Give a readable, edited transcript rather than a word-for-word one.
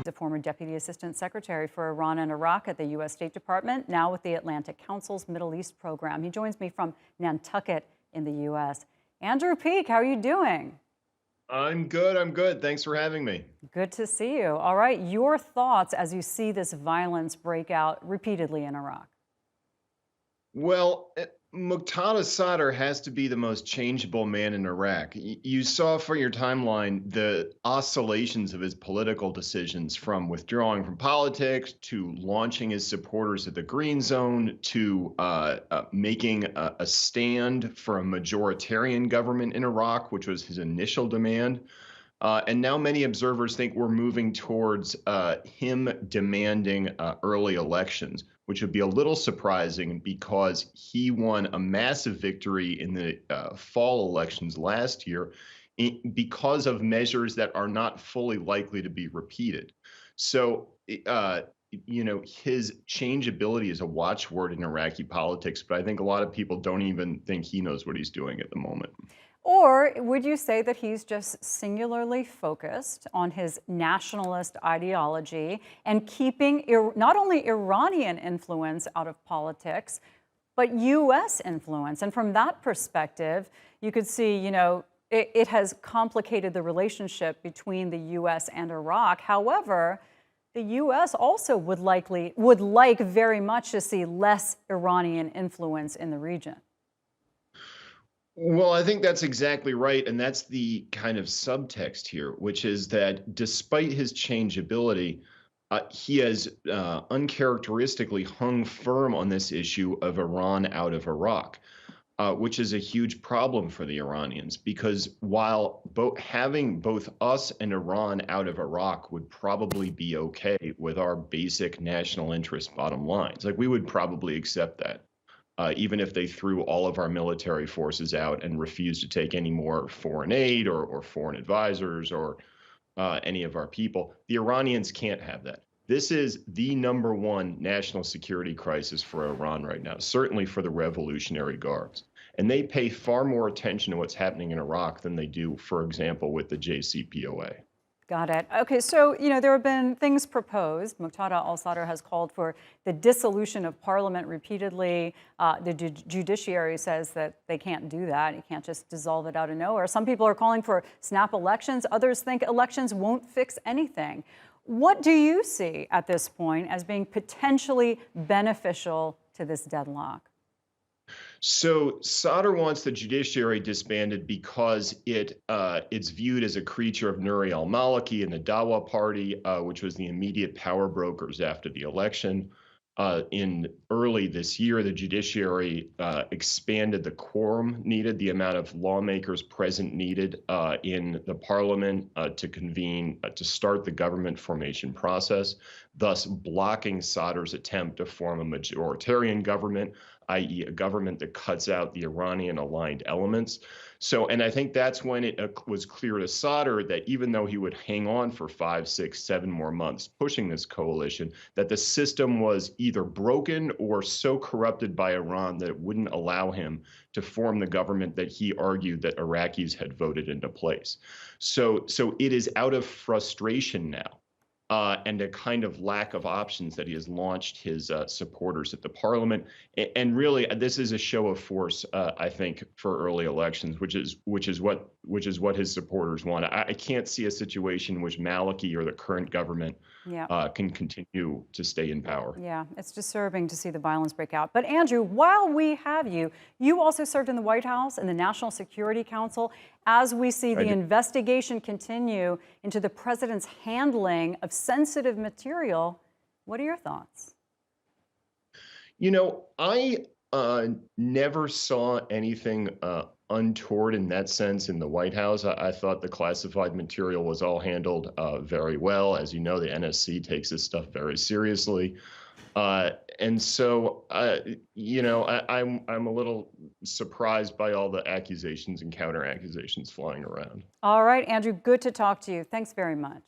a former Deputy Assistant Secretary for Iran and Iraq at the U.S. State Department, now with the Atlantic Council's Middle East program. He joins me from Nantucket in the U.S. Andrew Peak, how are you doing? I'm good. I'm good. Thanks for having me. Good to see you. All right, your thoughts as you see this violence break out repeatedly in Iraq? Well, Muqtada Sadr has to be the most changeable man in Iraq. You saw from your timeline the oscillations of his political decisions, from withdrawing from politics to launching his supporters at the Green Zone to making a stand for a majoritarian government in Iraq, which was his initial demand. And now many observers think we're moving towards him demanding early elections, which would be a little surprising because he won a massive victory in the fall elections last year because of measures that are not fully likely to be repeated. So, his changeability is a watchword in Iraqi politics, but I think a lot of people don't even think he knows what he's doing at the moment. Or would you say that he's just singularly focused on his nationalist ideology and keeping not only Iranian influence out of politics, but U.S. influence? And from that perspective, you could see, it has complicated the relationship between the U.S. and Iraq. However, the U.S. also would like very much to see less Iranian influence in the region. Well, I think that's exactly right. And that's the kind of subtext here, which is that despite his changeability, he has uncharacteristically hung firm on this issue of Iran out of Iraq, which is a huge problem for the Iranians, because while having both us and Iran out of Iraq would probably be okay with our basic national interest bottom lines, like we would probably accept that. Even if they threw all of our military forces out and refused to take any more foreign aid or foreign advisors or any of our people, the Iranians can't have that. This is the #1 national security crisis for Iran right now, certainly for the Revolutionary Guards. And they pay far more attention to what's happening in Iraq than they do, for example, with the JCPOA. Got it. Okay, so, there have been things proposed. Muqtada al-Sadr has called for the dissolution of parliament repeatedly. The judiciary says that they can't do that. You can't just dissolve it out of nowhere. Some people are calling for snap elections. Others think elections won't fix anything. What do you see at this point as being potentially beneficial to this deadlock? So Sadr wants the judiciary disbanded because it's viewed as a creature of Nuri al-Maliki and the Dawa Party, which was the immediate power brokers after the election. In early this year, the judiciary expanded the quorum needed, the amount of lawmakers present needed in the parliament to convene, to start the government formation process, thus blocking Sadr's attempt to form a majoritarian government, i.e. a government that cuts out the Iranian-aligned elements. So, and I think that's when it was clear to Sadr that even though he would hang on for 5, 6, 7 more months pushing this coalition, that the system was either broken or so corrupted by Iran that it wouldn't allow him to form the government that he argued that Iraqis had voted into place. So it is out of frustration now. And a kind of lack of options that he has launched his supporters at the parliament. And really, this is a show of force, I think, for early elections, which is what his supporters want. I can't see a situation in which Maliki or the current government can continue to stay in power. Yeah, it's disturbing to see the violence break out. But Andrew, while we have you, you also served in the White House and the National Security Council. As we see the investigation continue into the president's handling of sensitive material, what are your thoughts? I never saw anything untoward in that sense in the White House. I thought the classified material was all handled very well. As you know, the NSC takes this stuff very seriously. And so, I'm a little surprised by all the accusations and counter accusations flying around. All right, Andrew, good to talk to you. Thanks very much.